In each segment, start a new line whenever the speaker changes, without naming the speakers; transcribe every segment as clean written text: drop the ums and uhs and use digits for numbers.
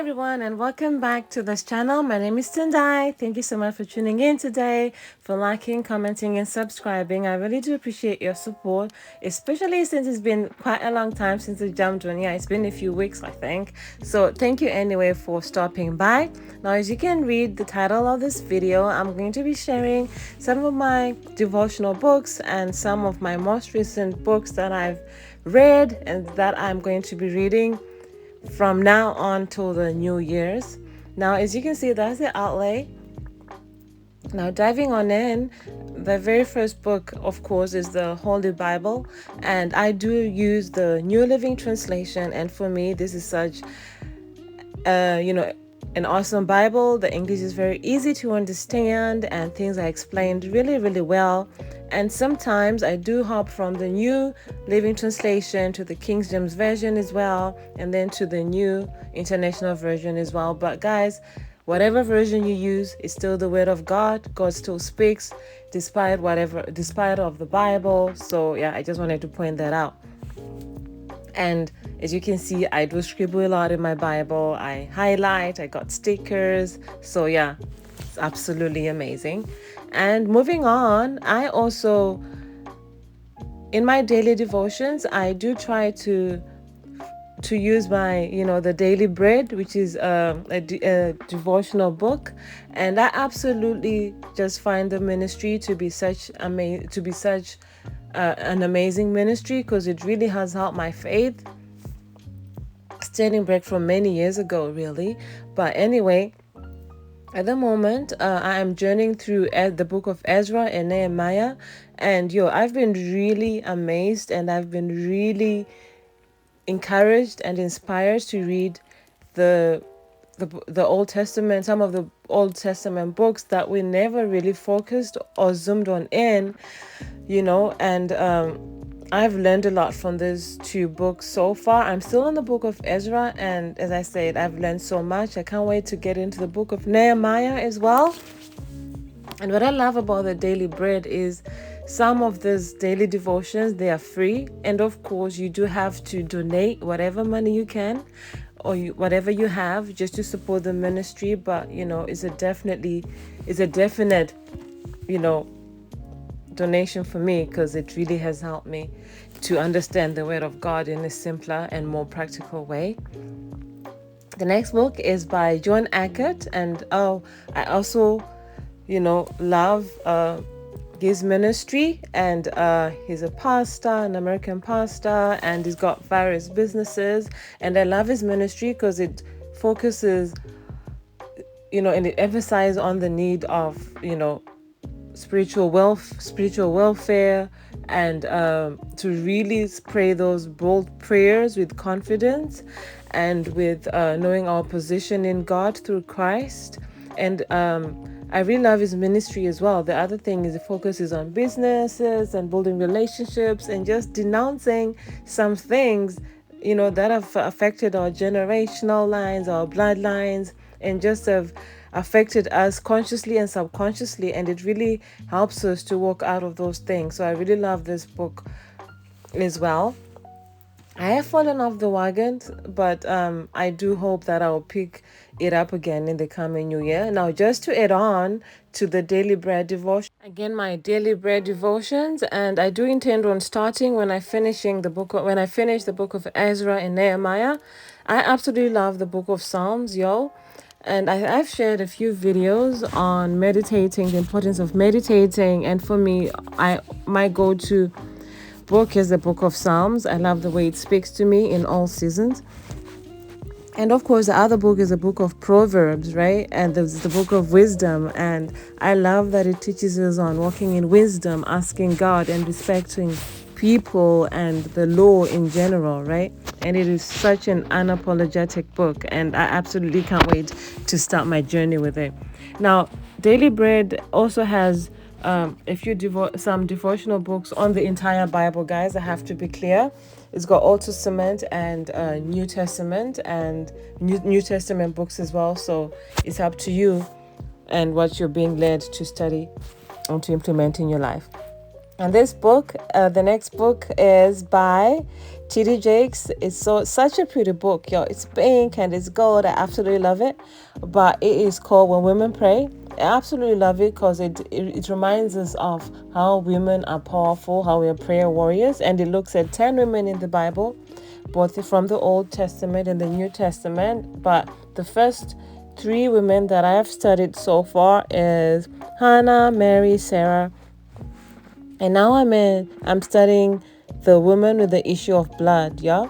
everyone, and welcome back to this channel. My name is Tendai. Thank you so much for tuning in today, for liking, commenting, and subscribing. I really do appreciate your support, especially since it's been quite a long time since I jumped on. Yeah, it's been a few weeks, I think. So thank you anyway for stopping by. Now, as you can read the title of this video, I'm going to be sharing some of my devotional books and some of my most recent books that I've read and that I'm going to be reading from now on till the New Year's. Now, as you can see, that's the outlay. Now, diving on in, the very first book, of course, is the Holy Bible, and I do use the New Living Translation. And for me, this is such, an awesome Bible. The English is very easy to understand, and things are explained really, really well. And sometimes I do hop from the New Living Translation to the King James Version as well, and then to the New International Version as well. But guys, whatever version you use, it's still the Word of God. God still speaks despite of the Bible. So yeah, I just wanted to point that out. And as you can see, I do scribble a lot in my Bible. I highlight, I got stickers. So yeah, it's absolutely amazing. And moving on, I also, in my daily devotions, I do try to use my, the Daily Bread, which is a devotional book. And I absolutely just find the ministry to be such an amazing ministry, because it really has helped my faith, standing back from many years ago, really. But anyway, at the moment, I am journeying through the book of Ezra and Nehemiah, and I've been really amazed, and I've been really encouraged and inspired to read the Old Testament, some of the Old Testament books that we never really focused or zoomed on in, and I've learned a lot from these two books so far. I'm still in the book of Ezra, and as I said, I've learned so much. I can't wait to get into the book of Nehemiah as well. And what I love about the Daily Bread is some of these daily devotions, they are free. And of course, you do have to donate whatever money you can, or whatever you have, just to support the ministry. But, it's a definite, donation for me, because it really has helped me to understand the Word of God in a simpler and more practical way. The next book is by John Eckert, and I also love his ministry, and he's a pastor, an American pastor, and he's got various businesses. And I love his ministry because it focuses, and it emphasizes on the need of spiritual welfare, and to really pray those bold prayers with confidence, and with knowing our position in God through Christ. And I really love his ministry as well. The other thing is it focuses on businesses and building relationships, and just denouncing some things, that have affected our generational lines, our bloodlines, and just have affected us consciously and subconsciously. And it really helps us to walk out of those things. So I really love this book as well. I have fallen off the wagon, but I do hope that I'll pick it up again in the coming new year. Now, just to add on to the Daily Bread devotion, again, my Daily Bread devotions, and I do intend on starting when I finish the book of Ezra and Nehemiah. I absolutely love the book of Psalms, and I've shared a few videos on meditating, the importance of meditating, and for me, my go-to book is the book of Psalms. I love the way it speaks to me in all seasons. And of course, the other book is the book of Proverbs, right? And there's the book of wisdom. And I love that it teaches us on walking in wisdom, asking God, and respecting people and the law in general, right? And it is such an unapologetic book, and I absolutely can't wait to start my journey with it. Now, Daily Bread also has some devotional books on the entire Bible, guys. I have to be clear. It's got Old Testament and New Testament, and New Testament books as well. So it's up to you and what you're being led to study and to implement in your life. And this book, the next book is by T.D. Jakes. It's such a pretty book, yo. It's pink and it's gold. I absolutely love it. But it is called When Women Pray. I absolutely love it because it reminds us of how women are powerful, how we are prayer warriors. And it looks at 10 women in the Bible, both from the Old Testament and the New Testament. But the first 3 women that I have studied so far is Hannah, Mary, Sarah. And now I'm studying the woman with the issue of blood, yeah.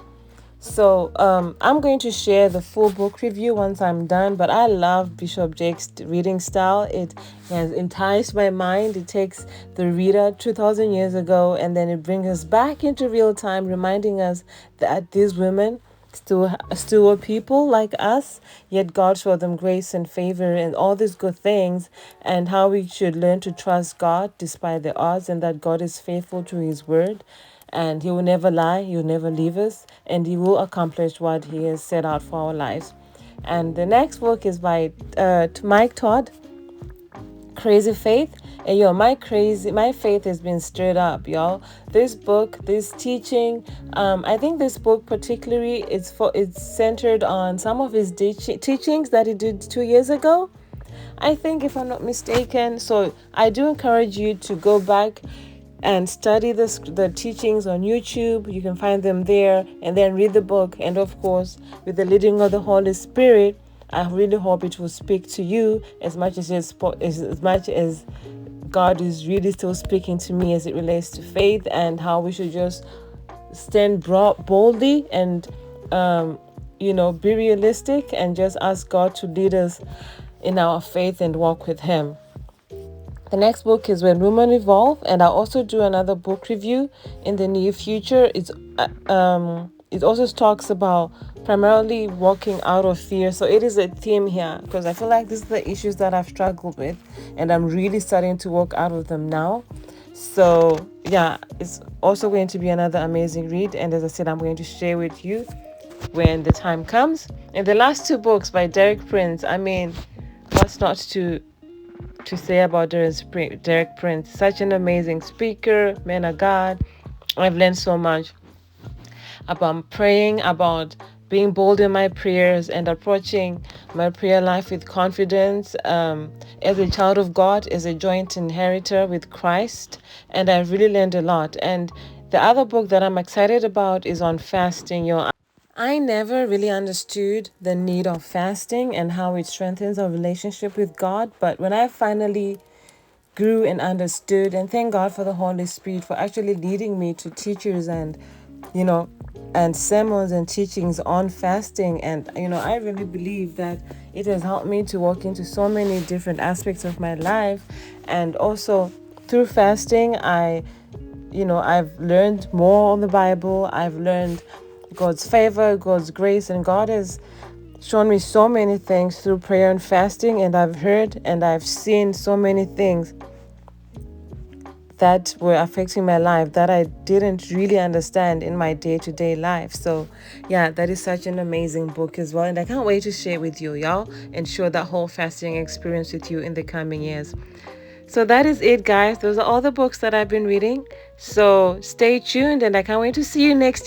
So I'm going to share the full book review once I'm done. But I love Bishop Jake's reading style. It has enticed my mind. It takes the reader 2,000 years ago, and then it brings us back into real time, reminding us that these women still were people like us, yet God showed them grace and favor and all these good things, and how we should learn to trust God despite the odds, and that God is faithful to his word, and he will never lie, he will never leave us, and he will accomplish what he has set out for our lives. And the next book is by Mike Todd, Crazy Faith. And yo, my faith has been stirred up, y'all. This book, this teaching, I think this book particularly it's centered on some of his teachings that he did 2 years ago, I think, if I'm not mistaken. So I do encourage you to go back and study the teachings on YouTube. You can find them there, and then read the book. And of course, with the leading of the Holy Spirit, I really hope it will speak to you as much as God is really still speaking to me as it relates to faith, and how we should just stand boldly and be realistic and just ask God to lead us in our faith and walk with him. The next book is When Women Evolve, and I'll also do another book review in the near future. It also talks about primarily walking out of fear. So it is a theme here, because I feel like this is the issues that I've struggled with, and I'm really starting to walk out of them now. So yeah, it's also going to be another amazing read. And as I said, I'm going to share with you when the time comes. And the last 2 books by Derek Prince. I mean, what's not to say about Derek Prince? Such an amazing speaker, man of God. I've learned so much about praying, about being bold in my prayers, and approaching my prayer life with confidence as a child of God, as a joint inheritor with Christ. And I've really learned a lot. And the other book that I'm excited about is on fasting. I never really understood the need of fasting and how it strengthens our relationship with God. But when I finally grew and understood, and thank God for the Holy Spirit for actually leading me to teachers and sermons and teachings on fasting. And I really believe that it has helped me to walk into so many different aspects of my life. And also through fasting, I've learned more on the Bible. I've learned God's favor, God's grace, and God has shown me so many things through prayer and fasting. And I've heard and I've seen so many things that were affecting my life that I didn't really understand in my day-to-day life. So yeah, that is such an amazing book as well, and I can't wait to share with you, y'all, and share that whole fasting experience with you in the coming years. So that is it, guys. Those are all the books that I've been reading. So stay tuned, and I can't wait to see you next